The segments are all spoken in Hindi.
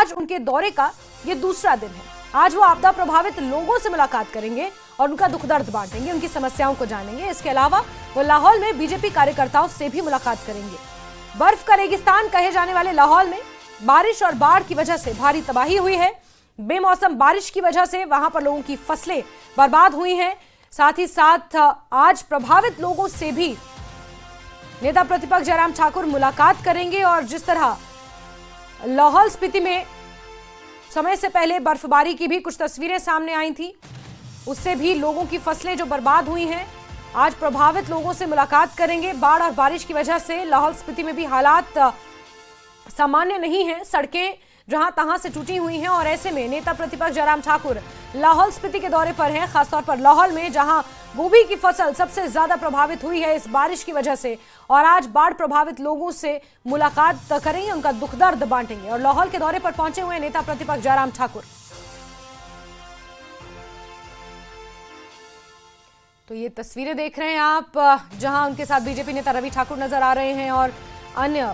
आज उनके दौरे का ये दूसरा दिन है। आज वो आपदा प्रभावित लोगों से मुलाकात करेंगे और उनका दुख दर्द बांटेंगे, उनकी समस्याओं को जानेंगे। इसके अलावा वो लाहौल में बीजेपी कार्यकर्ताओं से भी मुलाकात करेंगे। बर्फ का रेगिस्तान कहे जाने वाले लाहौल में बारिश और बाढ़ की वजह से भारी तबाही हुई है। बेमौसम बारिश की वजह से वहां पर लोगों की फसलें बर्बाद हुई हैं। साथ ही साथ आज प्रभावित लोगों से भी नेता प्रतिपक्ष जयराम ठाकुर मुलाकात करेंगे और जिस तरह लाहौल स्पीति में समय से पहले बर्फबारी की भी कुछ तस्वीरें सामने आई थी, उससे भी लोगों की फसलें जो बर्बाद हुई हैं, आज प्रभावित लोगों से मुलाकात करेंगे। बाढ़ और बारिश की वजह से लाहौल स्पीति में भी हालात सामान्य नहीं है, सड़कें जहां तहां से टूटी हुई हैं और ऐसे में नेता प्रतिपक्ष जयराम ठाकुर लाहौल स्पीति के दौरे पर हैं, खासतौर पर लाहौल में जहां गोभी की फसल सबसे ज्यादा प्रभावित हुई है इस बारिश की वजह से। और आज बाढ़ प्रभावित लोगों से मुलाकात करेंगे, उनका दुख दर्द बांटेंगे और लाहौल के दौरे पर पहुंचे हुए नेता प्रतिपक्ष जयराम ठाकुर। तो ये तस्वीरें देख रहे हैं आप, जहां उनके साथ बीजेपी नेता रवि ठाकुर नजर आ रहे हैं और अन्य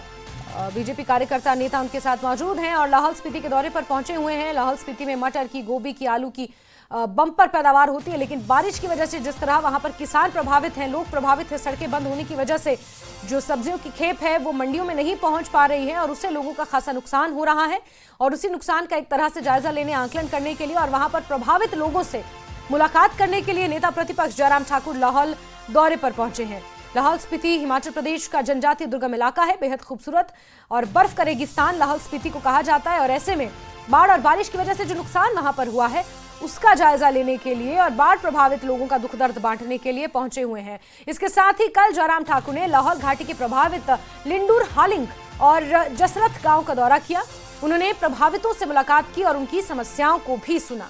बीजेपी कार्यकर्ता नेता उनके साथ मौजूद हैं और लाहौल स्पीति के दौरे पर पहुंचे हुए हैं। लाहौल स्पीति में मटर की, गोभी की, आलू की बम्पर पैदावार होती है, लेकिन बारिश की वजह से जिस तरह वहां पर किसान प्रभावित हैं, लोग प्रभावित हैं, सड़कें बंद होने की वजह से जो सब्जियों की खेप है वो मंडियों में नहीं पहुंच पा रही है और उससे लोगों का खासा नुकसान हो रहा है। और उसी नुकसान का एक तरह से जायजा लेने, आकलन करने के लिए और वहां पर प्रभावित लोगों से मुलाकात करने के लिए नेता प्रतिपक्ष जयराम ठाकुर लाहौल दौरे पर पहुंचे हैं। लाहौल स्पीति हिमाचल प्रदेश का जनजातीय दुर्गम इलाका है, बेहद खूबसूरत और बर्फ का रेगिस्तान लाहौल स्पीति को कहा जाता है और ऐसे में बाढ़ और बारिश की वजह से जो नुकसान वहां पर हुआ है उसका जायजा लेने के लिए और बाढ़ प्रभावित लोगों का दुख दर्द बांटने के लिए पहुंचे हुए हैं। इसके साथ ही कल जयराम ठाकुर ने लाहौल घाटी के प्रभावित लिंडूर, हालिंग और जसरथ गांव का दौरा किया। उन्होंने प्रभावितों से मुलाकात की और उनकी समस्याओं को भी सुना।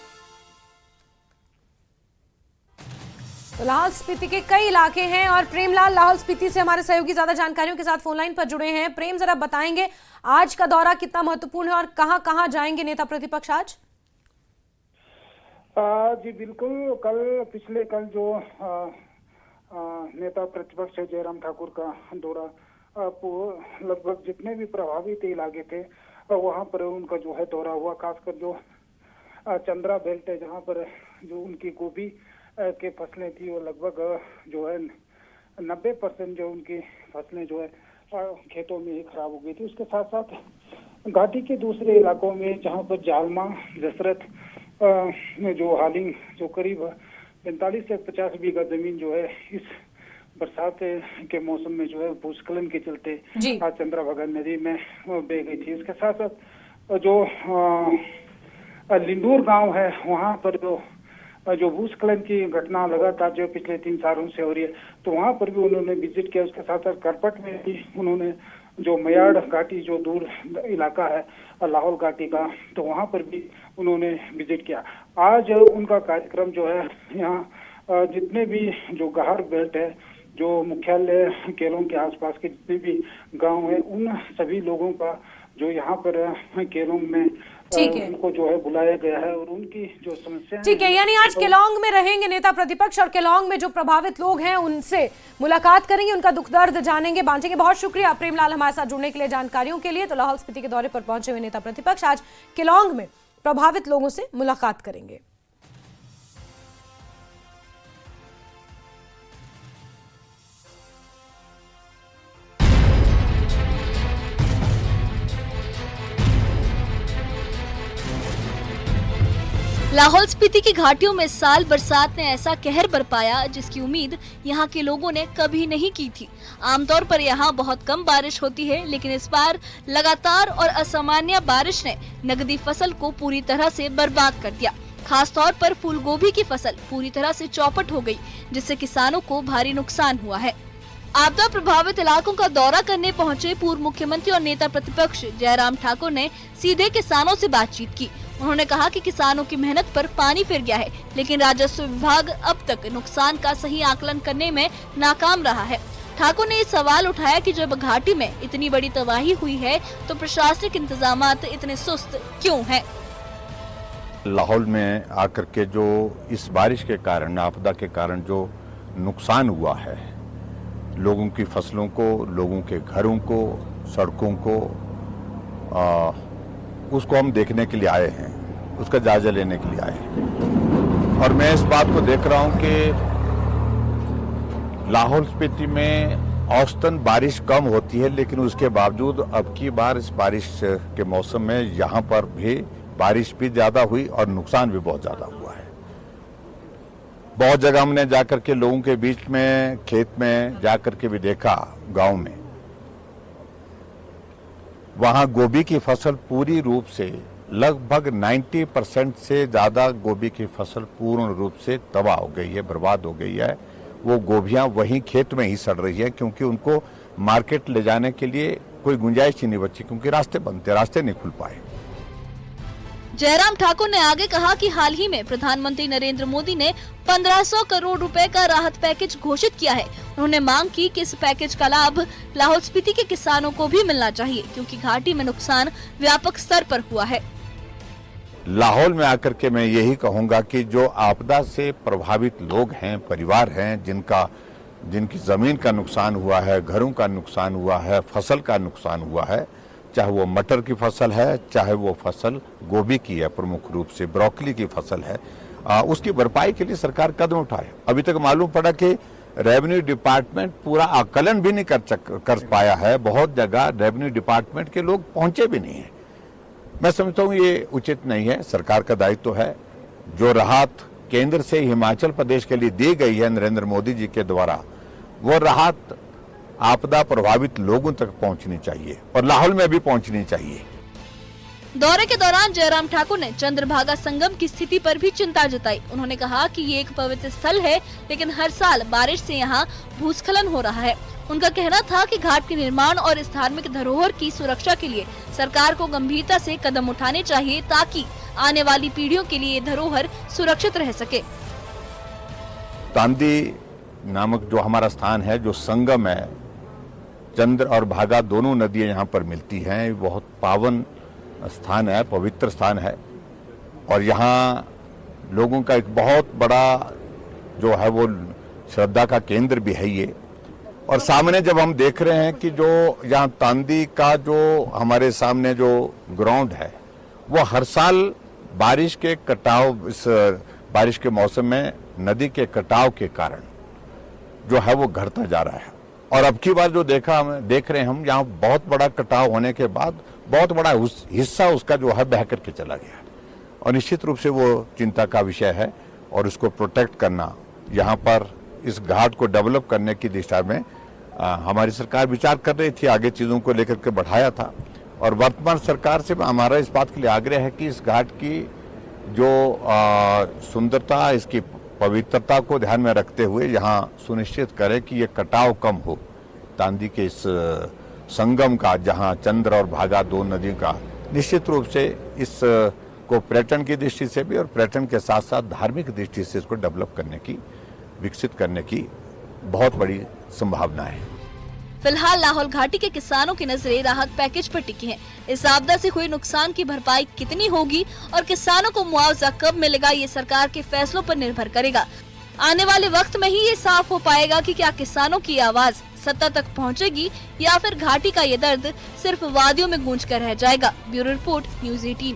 तो लाहौल स्पीति के कई इलाके हैं और प्रेमलाल लाहौल स्पीति से हमारे सहयोगी ज्यादा जानकारियों के साथ फोन लाइन पर जुड़े हैं। प्रेम, जरा बताएंगे आज का दौरा कितना महत्वपूर्ण है और कहां कहां जाएंगे नेता प्रतिपक्ष आज? जी बिल्कुल, कल जो नेता प्रतिपक्ष जयराम ठाकुर का दौरा लगभग जितने भी प्रभावित इलाके थे वहां पर उनका जो है दौरा हुआ। खासकर जो चंद्रा बेल्ट है, जहां पर जो उनकी गोभी के फसलें थी वो लगभग जो है 90% जो उनकी फसलें जो है खेतों में ही खराब हो गई थी। उसके साथ साथ घाटी के दूसरे इलाकों में जहां पर जालमा, जसरत, जो हालिंग, जो करीब 45 से 50 बीघा जमीन जो है इस बरसात के मौसम में जो है भूस्खलन के चलते चंद्रभागा नदी में बह गई थी। इसके साथ साथ जो लिंडूर गांव है वहां पर जो भूस्खलन की घटना लगातार जो पिछले 3 सालों से हो रही है, तो वहां पर भी उन्होंने विजिट किया। उसके साथ साथ करपट में भी उन्होंने जो मयाड़ घाटी जो दूर इलाका है लाहौल घाटी का, तो वहां पर भी उन्होंने विजिट किया। आज उनका कार्यक्रम जो है यहाँ जितने भी जो गहार बेल्ट है, जो मुख्यालय केलोंग के आसपास के जितने भी गांव है, उन सभी लोगों का जो यहाँ पर केलोंग में उनको जो है बुलाया गया है और उनकी जो समस्या ठीक है, यानी आज केलोंग में रहेंगे नेता प्रतिपक्ष और केलोंग में जो प्रभावित लोग हैं उनसे मुलाकात करेंगे, उनका दुख दर्द जानेंगे, बांटेंगे। बहुत शुक्रिया प्रेमलाल हमारे साथ जुड़ने के लिए, जानकारियों के लिए। तो लाहौल स्पीति के दौरे पर पहुंचे हुए नेता प्रतिपक्ष आज केलोंग में प्रभावित लोगों से मुलाकात करेंगे। लाहौल स्पीति की घाटियों में इस साल बरसात ने ऐसा कहर बरपाया जिसकी उम्मीद यहाँ के लोगों ने कभी नहीं की थी। आमतौर पर यहाँ बहुत कम बारिश होती है, लेकिन इस बार लगातार और असामान्य बारिश ने नकदी फसल को पूरी तरह से बर्बाद कर दिया। खास तौर पर फूल गोभी की फसल पूरी तरह से चौपट हो गई, जिससे किसानों को भारी नुकसान हुआ है। आपदा प्रभावित इलाकों का दौरा करने पहुंचे पूर्व मुख्यमंत्री और नेता प्रतिपक्ष जयराम ठाकुर ने सीधे किसानों से बातचीत की। उन्होंने कहा कि किसानों की मेहनत पर पानी फिर गया है, लेकिन राजस्व विभाग अब तक नुकसान का सही आकलन करने में नाकाम रहा है। ठाकुर ने ये सवाल उठाया कि जब घाटी में इतनी बड़ी तबाही हुई है तो प्रशासनिक इंतजामात इतने सुस्त क्यों हैं? लाहौल में आकर के जो इस बारिश के कारण, आपदा के कारण जो नुकसान हुआ है, लोगों की फसलों को, लोगों के घरों को, सड़कों को, उसको हम देखने के लिए आए हैं, उसका जायजा लेने के लिए आए हैं। और मैं इस बात को देख रहा हूं कि लाहौल स्पीति में औसतन बारिश कम होती है, लेकिन उसके बावजूद अब की बार इस बारिश के मौसम में यहाँ पर भी बारिश भी ज्यादा हुई और नुकसान भी बहुत ज्यादा हुआ है। बहुत जगह हमने जाकर के लोगों के बीच में, खेत में जाकर के भी देखा, गांव में, वहां गोभी की फसल पूरी रूप से लगभग 90% से ज्यादा गोभी की फसल पूर्ण रूप से तबाह हो गई है, बर्बाद हो गई है। वो गोभियां वहीं खेत में ही सड़ रही है, क्योंकि उनको मार्केट ले जाने के लिए कोई गुंजाइश ही नहीं बची, क्योंकि रास्ते बंद थे, रास्ते नहीं खुल पाए। जयराम ठाकुर ने आगे कहा कि हाल ही में प्रधानमंत्री नरेंद्र मोदी ने 1500 करोड़ रुपए का राहत पैकेज घोषित किया है। उन्होंने मांग की कि इस पैकेज का लाभ लाहौल स्पीति के किसानों को भी मिलना चाहिए, क्योंकि घाटी में नुकसान व्यापक स्तर पर हुआ है। लाहौल में आकर के मैं यही कहूंगा कि जो आपदा से प्रभावित लोग हैं, परिवार हैं, जिनकी जमीन का नुकसान हुआ है, घरों का नुकसान हुआ है, फसल का नुकसान हुआ है, चाहे वो मटर की फसल है, चाहे वो फसल गोभी की है, प्रमुख रूप से ब्रोकली की फसल है, उसकी भरपाई के लिए सरकार कदम उठाए। अभी तक मालूम पड़ा कि रेवेन्यू डिपार्टमेंट पूरा आकलन भी नहीं कर पाया है। बहुत जगह रेवेन्यू डिपार्टमेंट के लोग पहुंचे भी नहीं है। मैं समझता हूं ये उचित नहीं है। सरकार का दायित्व है, जो राहत केंद्र से हिमाचल प्रदेश के लिए दी गई है नरेंद्र मोदी जी के द्वारा, वो राहत आपदा प्रभावित लोगों तक पहुंचनी चाहिए और लाहौल में भी पहुंचनी चाहिए। दौरे के दौरान जयराम ठाकुर ने चंद्रभागा संगम की स्थिति पर भी चिंता जताई। उन्होंने कहा कि ये एक पवित्र स्थल है, लेकिन हर साल बारिश से यहाँ भूस्खलन हो रहा है। उनका कहना था कि घाट के निर्माण और इस धार्मिक धरोहर की सुरक्षा के लिए सरकार को गंभीरता से कदम उठाने चाहिए, ताकि आने वाली पीढ़ियों के लिए ये धरोहर सुरक्षित रह सके। तांदी नामक जो हमारा स्थान है, जो संगम है, चंद्र और भागा दोनों नदियां यहाँ पर मिलती हैं, बहुत पावन स्थान है, पवित्र स्थान है। और यहाँ लोगों का एक बहुत बड़ा जो है वो श्रद्धा का केंद्र भी है ये। और सामने जब हम देख रहे हैं कि जो यहाँ तांदी का जो हमारे सामने जो ग्राउंड है, वो हर साल बारिश के कटाव, इस बारिश के मौसम में नदी के कटाव के कारण जो है वो घटता जा रहा है। और अब की बार जो देख रहे हैं हम, यहाँ बहुत बड़ा कटाव होने के बाद बहुत बड़ा हिस्सा उसका जो है बह करके चला गया। और निश्चित रूप से वो चिंता का विषय है और उसको प्रोटेक्ट करना, यहाँ पर इस घाट को डेवलप करने की दिशा में हमारी सरकार विचार कर रही थी, आगे चीज़ों को लेकर के बढ़ाया था। और वर्तमान सरकार से हमारा इस बात के लिए आग्रह है कि इस घाट की जो सुंदरता, इसकी पवित्रता को ध्यान में रखते हुए यहाँ सुनिश्चित करें कि ये कटाव कम हो। तांदी के इस संगम का, जहाँ चंद्र और भागा दो नदियों का, निश्चित रूप से इस को पर्यटन की दृष्टि से भी और पर्यटन के साथ साथ धार्मिक दृष्टि से इसको डेवलप करने की, विकसित करने की बहुत बड़ी संभावना है। फिलहाल लाहौल घाटी के किसानों की नजरें राहत पैकेज पर टिकी हैं। इस आपदा से हुए नुकसान की भरपाई कितनी होगी और किसानों को मुआवजा कब मिलेगा, ये सरकार के फैसलों पर निर्भर करेगा। आने वाले वक्त में ही ये साफ हो पाएगा कि क्या किसानों की आवाज सत्ता तक पहुंचेगी या फिर घाटी का ये दर्द सिर्फ वादियों में गूंज कर रह जाएगा। Bureau report, news 18।